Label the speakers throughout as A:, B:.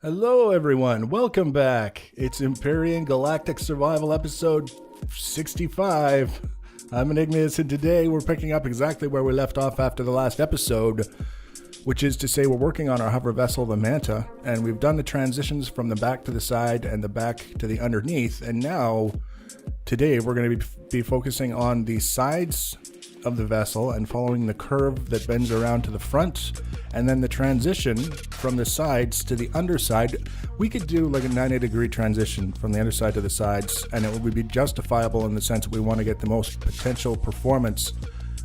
A: Hello everyone, welcome back. It's Empyrion Galactic Survival episode 65. I'm Igneous, and today we're picking up exactly where we left off after the last episode, which is to say we're working on our hover vessel, the Manta, and we've done the transitions from the back to the side and the back to the underneath, and now today we're going to be focusing on the sides of the vessel and following the curve that bends around to the front, and then the transition from the sides to the underside. We could do like a 90-degree transition from the underside to the sides, and it would be justifiable in the sense that we want to get the most potential performance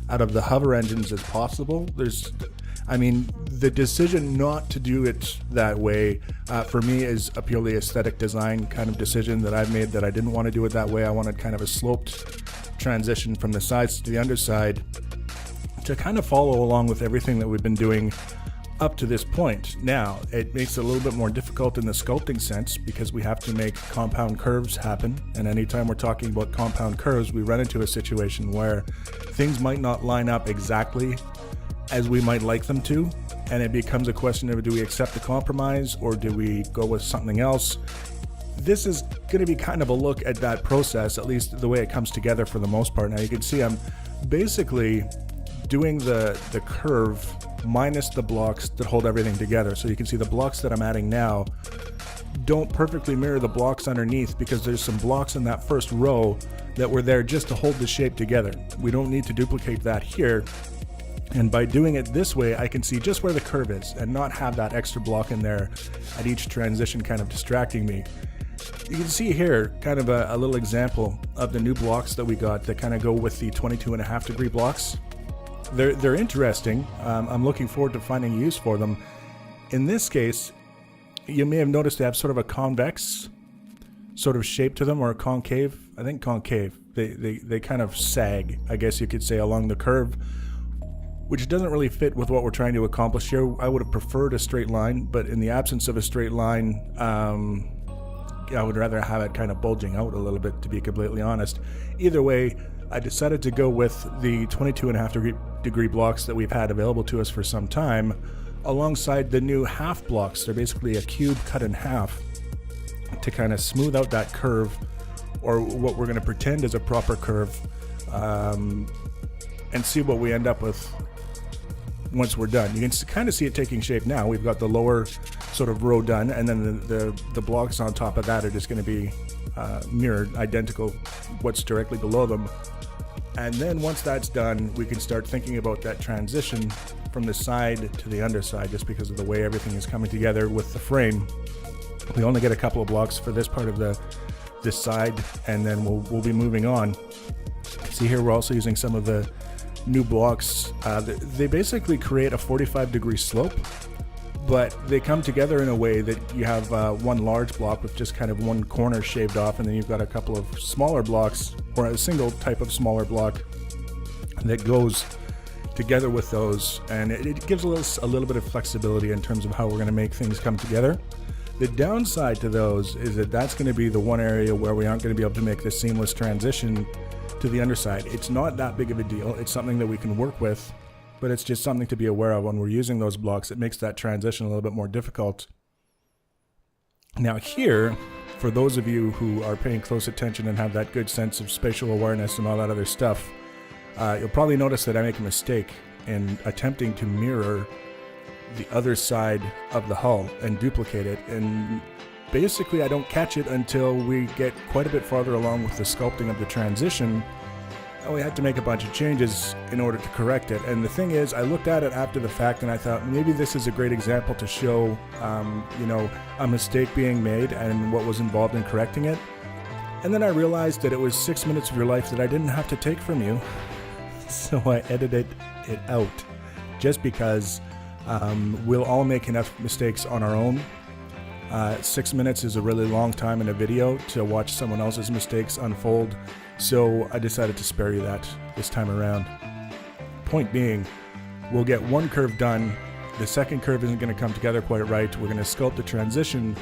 A: out of the hover engines as possible. The decision not to do it that way for me is a purely aesthetic design kind of decision that I've made, that I didn't want to do it that way. I wanted kind of a sloped transition from the sides to the underside to kind of follow along with everything that we've been doing up to this point. Now, it makes it a little bit more difficult in the sculpting sense because we have to make compound curves happen, and anytime we're talking about compound curves, we run into a situation where things might not line up exactly as we might like them to, and it becomes a question of, do we accept the compromise or do we go with something else? This is going to be kind of a look at that process, at least the way it comes together for the most part. Now you can see I'm basically doing the curve minus the blocks that hold everything together. So you can see the blocks that I'm adding now don't perfectly mirror the blocks underneath because there's some blocks in that first row that were there just to hold the shape together. We don't need to duplicate that here. And by doing it this way, I can see just where the curve is and not have that extra block in there at each transition kind of distracting me. You can see here kind of a little example of the new blocks that we got that kind of go with the 22.5-degree blocks. They're interesting. I'm looking forward to finding use for them. In this case, you may have noticed they have sort of a convex sort of shape to them, or a concave. I think concave. They kind of sag, I guess you could say, along the curve, which doesn't really fit with what we're trying to accomplish here. I would have preferred a straight line, but in the absence of a straight line, I would rather have it kind of bulging out a little bit, to be completely honest. Either way, I decided to go with the 22.5-degree blocks that we've had available to us for some time, alongside the new half blocks. They're basically a cube cut in half to kind of smooth out that curve, or what we're going to pretend is a proper curve, and see what we end up with once we're done. You can kind of see it taking shape now. We've got the lower sort of row done, and then the blocks on top of that are just going to be mirrored, identical what's directly below them. And then once that's done, we can start thinking about that transition from the side to the underside, just because of the way everything is coming together with the frame. We only get a couple of blocks for this part of this side, and then we'll be moving on. See here, we're also using some of the new blocks. They basically create a 45-degree slope, but they come together in a way that you have one large block with just kind of one corner shaved off, and then you've got a couple of smaller blocks, or a single type of smaller block that goes together with those, and it gives us a little bit of flexibility in terms of how we're going to make things come together. The downside to those is that that's going to be the one area where we aren't going to be able to make this seamless transition to the underside. It's not that big of a deal. It's something that we can work with, but it's just something to be aware of when we're using those blocks. It makes that transition a little bit more difficult. Now here, for those of you who are paying close attention and have that good sense of spatial awareness and all that other stuff, you'll probably notice that I make a mistake in attempting to mirror the other side of the hull and duplicate it. And basically, I don't catch it until we get quite a bit farther along with the sculpting of the transition. We had to make a bunch of changes in order to correct it. And the thing is, I looked at it after the fact and I thought maybe this is a great example to show, a mistake being made and what was involved in correcting it. And then I realized that it was 6 minutes of your life that I didn't have to take from you. So I edited it out, just because we'll all make enough mistakes on our own. 6 minutes is a really long time in a video to watch someone else's mistakes unfold, so I decided to spare you that this time around. Point being, we'll get one curve done. The second curve isn't going to come together quite right. We're going to sculpt the transition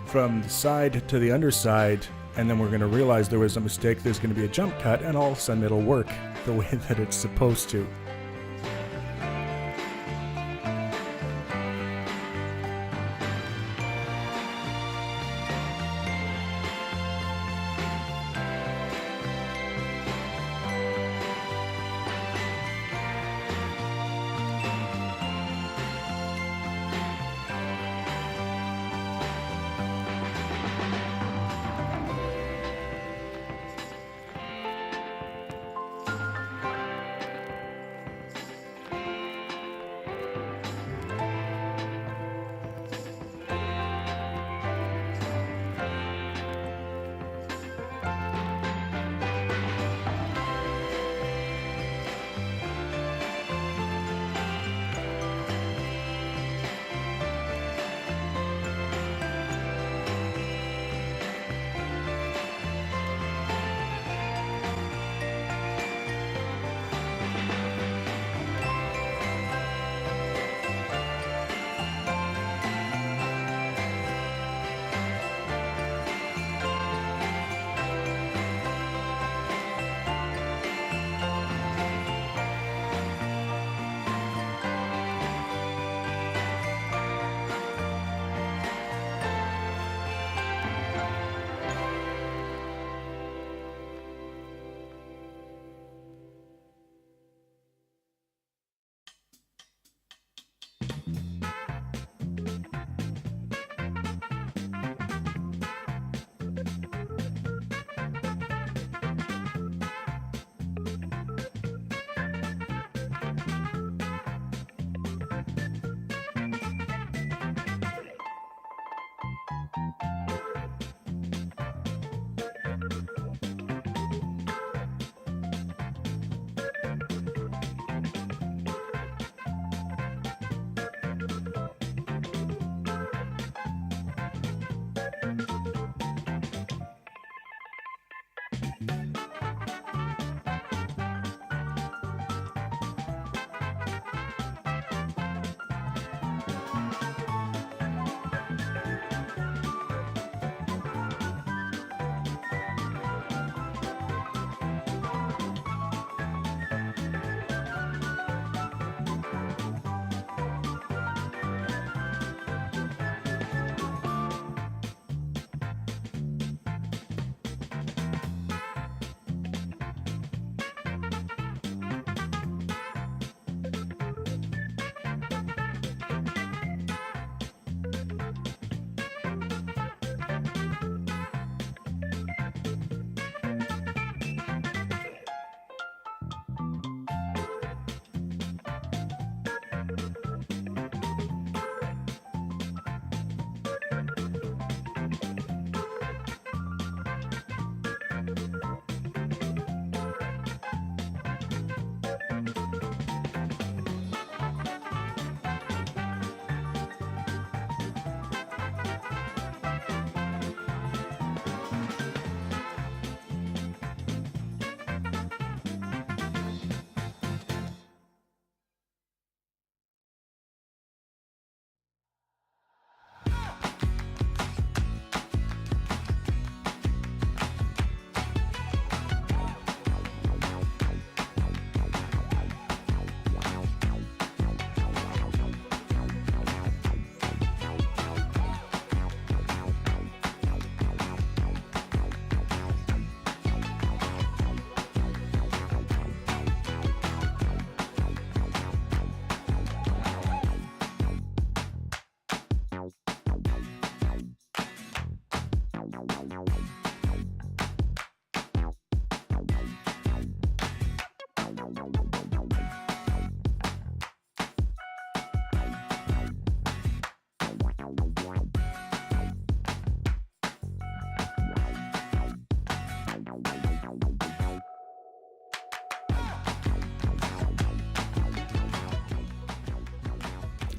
A: from the side to the underside, and then we're going to realize there was a mistake. There's going to be a jump cut, and all of a sudden it'll work the way that it's supposed to.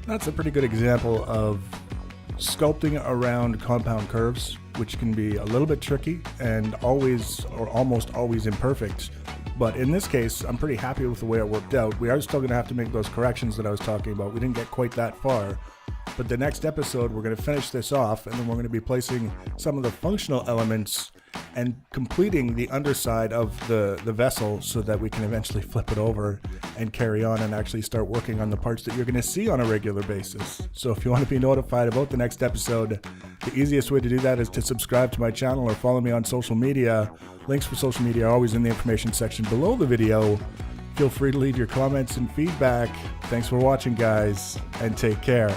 A: That's a pretty good example of sculpting around compound curves, which can be a little bit tricky and always or almost always imperfect. But in this case, I'm pretty happy with the way it worked out. We are still going to have to make those corrections that I was talking about. We didn't get quite that far. But the next episode, we're going to finish this off, and then we're going to be placing some of the functional elements and completing the underside of the vessel so that we can eventually flip it over and carry on and actually start working on the parts that you're going to see on a regular basis. So if you want to be notified about the next episode, the easiest way to do that is to subscribe to my channel or follow me on social media. Links for social media are always in the information section below the video. Feel free to leave your comments and feedback. Thanks for watching, guys, and take care.